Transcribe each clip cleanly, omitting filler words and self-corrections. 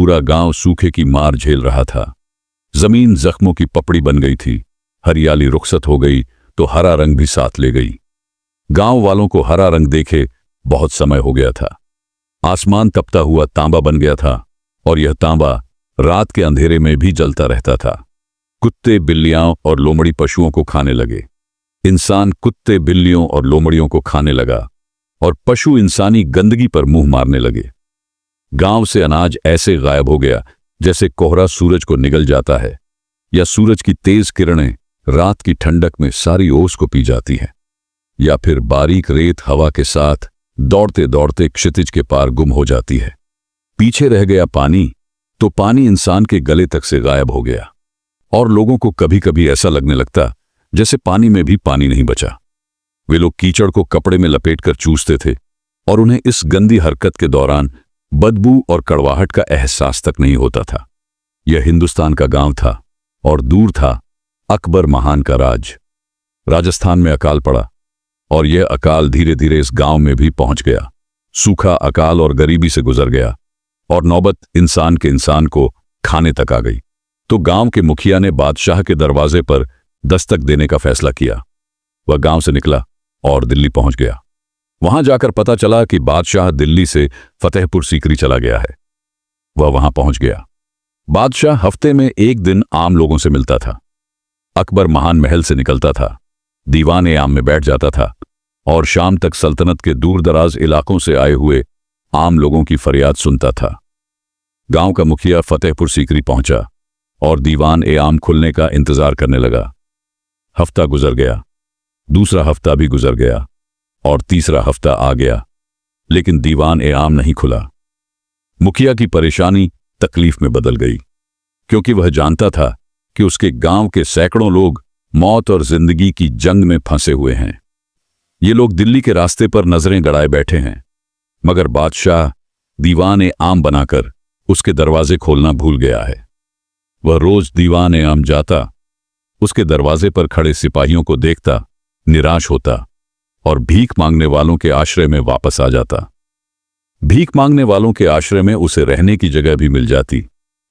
पूरा गांव सूखे की मार झेल रहा था। जमीन जख्मों की पपड़ी बन गई थी, हरियाली रुखसत हो गई तो हरा रंग भी साथ ले गई। गांव वालों को हरा रंग देखे बहुत समय हो गया था। आसमान तपता हुआ तांबा बन गया था और यह तांबा रात के अंधेरे में भी जलता रहता था। कुत्ते, बिल्लियां और लोमड़ी पशुओं को खाने लगे। इंसान कुत्ते, बिल्लियों और लोमड़ियों को खाने लगा और पशु इंसानी गंदगी पर मुंह मारने लगे। गांव से अनाज ऐसे गायब हो गया जैसे कोहरा सूरज को निगल जाता है या सूरज की तेज किरणें रात की ठंडक में सारी ओस को पी जाती है, या फिर बारीक रेत हवा के साथ दौड़ते दौड़ते क्षितिज के पार गुम हो जाती है। पीछे रह गया पानी, तो पानी इंसान के गले तक से गायब हो गया और लोगों को कभी कभी ऐसा लगने लगता जैसे पानी में भी पानी नहीं बचा। वे लोग कीचड़ को कपड़े में लपेटकर चूसते थे और उन्हें इस गंदी हरकत के दौरान बदबू और कड़वाहट का एहसास तक नहीं होता था। यह हिंदुस्तान का गांव था और दूर था अकबर महान का राज। राजस्थान में अकाल पड़ा और यह अकाल धीरे धीरे इस गांव में भी पहुंच गया। सूखा, अकाल और गरीबी से गुजर गया और नौबत इंसान को खाने तक आ गई। तो गांव के मुखिया ने बादशाह के दरवाजे पर दस्तक देने का फैसला किया। वह गांव से निकला और दिल्ली पहुंच गया। वहां जाकर पता चला कि बादशाह दिल्ली से फतेहपुर सीकरी चला गया है। वह वहां पहुंच गया। बादशाह हफ्ते में एक दिन आम लोगों से मिलता था। अकबर महान महल से निकलता था, दीवान आम में बैठ जाता था और शाम तक सल्तनत के दूर दराज इलाकों से आए हुए आम लोगों की फरियाद सुनता था। गांव का मुखिया फतेहपुर सीकरी पहुंचा और दीवान आम खुलने का इंतजार करने लगा। हफ्ता गुजर गया, दूसरा हफ्ता भी गुजर गया और तीसरा हफ्ता आ गया, लेकिन दीवान आम नहीं खुला। मुखिया की परेशानी तकलीफ में बदल गई, क्योंकि वह जानता था कि उसके गांव के सैकड़ों लोग मौत और जिंदगी की जंग में फंसे हुए हैं। ये लोग दिल्ली के रास्ते पर नजरें गड़ाए बैठे हैं, मगर बादशाह दीवान आम बनाकर उसके दरवाजे खोलना भूल गया है। वह रोज दीवान आम जाता, उसके दरवाजे पर खड़े सिपाहियों को देखता, निराश होता और भीख मांगने वालों के आश्रय में वापस आ जाता। भीख मांगने वालों के आश्रय में उसे रहने की जगह भी मिल जाती,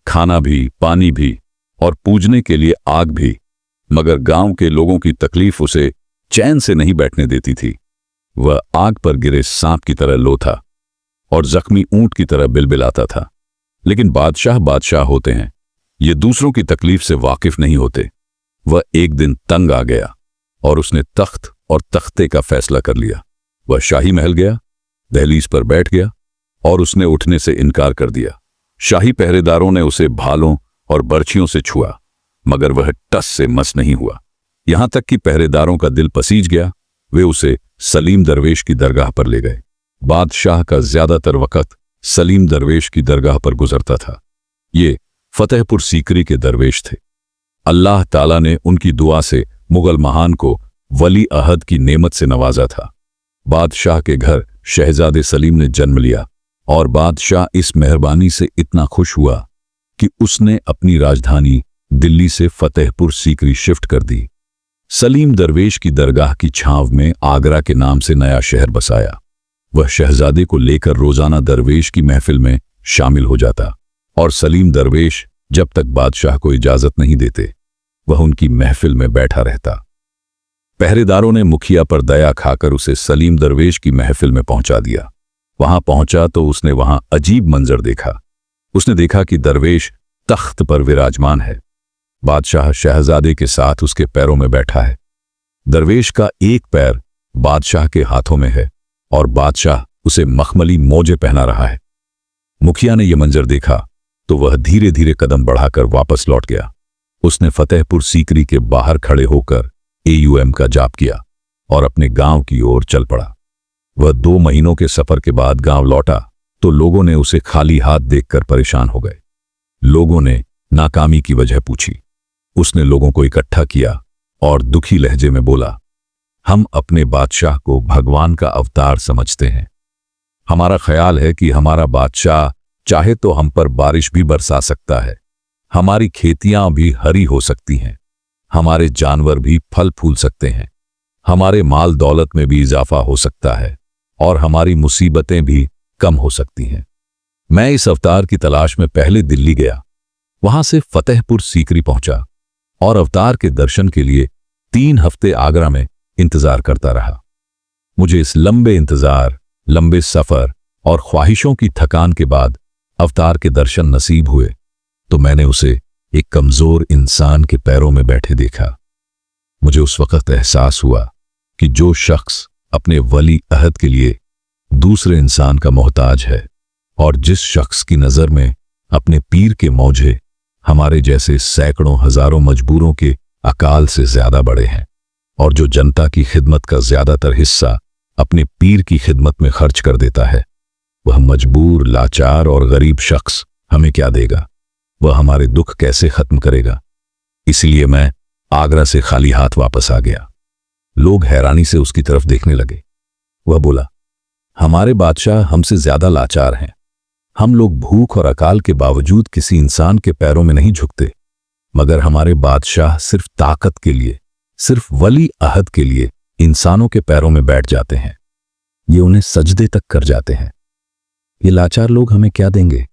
खाना भी, पानी भी और पूजने के लिए आग भी, मगर गांव के लोगों की तकलीफ उसे चैन से नहीं बैठने देती थी। वह आग पर गिरे सांप की तरह लोथा और जख्मी ऊंट की तरह बिलबिलाता था। लेकिन बादशाह होते हैं, ये दूसरों की तकलीफ से वाकिफ नहीं होते। वह एक दिन तंग आ गया और उसने तख्त और तख्ते का फैसला कर लिया। वह शाही महल गया, दहलीज पर बैठ गया और उसने उठने से इनकार कर दिया। शाही पहरेदारों ने उसे भालों और बर्छियों से छुआ, मगर वह टस से मस नहीं हुआ। यहां तक कि पहरेदारों का दिल पसीज गया। वे उसे सलीम दरवेश की दरगाह पर ले गए। बादशाह का ज्यादातर वक्त सलीम दरवेश की दरगाह पर गुजरता था। ये फतेहपुर सीकरी के दरवेश थे। अल्लाह ताला ने उनकी दुआ से मुगल महान को वली अहद की नेमत से नवाजा था। बादशाह के घर शहजादे सलीम ने जन्म लिया और बादशाह इस मेहरबानी से इतना खुश हुआ कि उसने अपनी राजधानी दिल्ली से फतेहपुर सीकरी शिफ्ट कर दी। सलीम दरवेश की दरगाह की छांव में आगरा के नाम से नया शहर बसाया। वह शहजादे को लेकर रोजाना दरवेश की महफिल में शामिल हो जाता और सलीम दरवेश जब तक बादशाह को इजाजत नहीं देते, वह उनकी महफिल में बैठा रहता। पहरेदारों ने मुखिया पर दया खाकर उसे सलीम दरवेश की महफिल में पहुंचा दिया। वहां पहुंचा तो उसने वहां अजीब मंजर देखा। उसने देखा कि दरवेश तख्त पर विराजमान है। बादशाह शहजादे के साथ उसके पैरों में बैठा है। दरवेश का एक पैर बादशाह के हाथों में है और बादशाह उसे मखमली मोजे पहना रहा है। मुखिया ने यह मंजर देखा तो वह धीरे धीरे कदम बढ़ाकर वापस लौट गया। उसने फतेहपुर सीकरी के बाहर खड़े होकर AUM का जाप किया और अपने गांव की ओर चल पड़ा। वह 2 महीनों के सफर के बाद गांव लौटा तो लोगों ने उसे खाली हाथ देखकर परेशान हो गए। लोगों ने नाकामी की वजह पूछी। उसने लोगों को इकट्ठा किया और दुखी लहजे में बोला, हम अपने बादशाह को भगवान का अवतार समझते हैं। हमारा ख्याल है कि हमारा बादशाह चाहे तो हम पर बारिश भी बरसा सकता है, हमारी खेतियां भी हरी हो सकती हैं, हमारे जानवर भी फल फूल सकते हैं, हमारे माल दौलत में भी इजाफा हो सकता है और हमारी मुसीबतें भी कम हो सकती हैं। मैं इस अवतार की तलाश में पहले दिल्ली गया, वहां से फतेहपुर सीकरी पहुंचा और अवतार के दर्शन के लिए 3 हफ्ते आगरा में इंतजार करता रहा। मुझे इस लंबे इंतजार, लंबे सफर और ख्वाहिशों की थकान के बाद अवतार के दर्शन नसीब हुए तो मैंने उसे एक कमजोर इंसान के पैरों में बैठे देखा। मुझे उस वक्त एहसास हुआ कि जो शख्स अपने वली अहद के लिए दूसरे इंसान का मोहताज है और जिस शख्स की नजर में अपने पीर के मौजे हमारे जैसे सैकड़ों हजारों मजबूरों के अकाल से ज्यादा बड़े हैं और जो जनता की खिदमत का ज्यादातर हिस्सा अपने पीर की खिदमत में खर्च कर देता है, वह मजबूर, लाचार और गरीब शख्स हमें क्या देगा? वह हमारे दुख कैसे खत्म करेगा? इसलिए मैं आगरा से खाली हाथ वापस आ गया। लोग हैरानी से उसकी तरफ देखने लगे। वह बोला, हमारे बादशाह हमसे ज्यादा लाचार हैं। हम लोग भूख और अकाल के बावजूद किसी इंसान के पैरों में नहीं झुकते, मगर हमारे बादशाह सिर्फ ताकत के लिए, सिर्फ वली अहद के लिए इंसानों के पैरों में बैठ जाते हैं। ये उन्हें सजदे तक कर जाते हैं। ये लाचार लोग हमें क्या देंगे?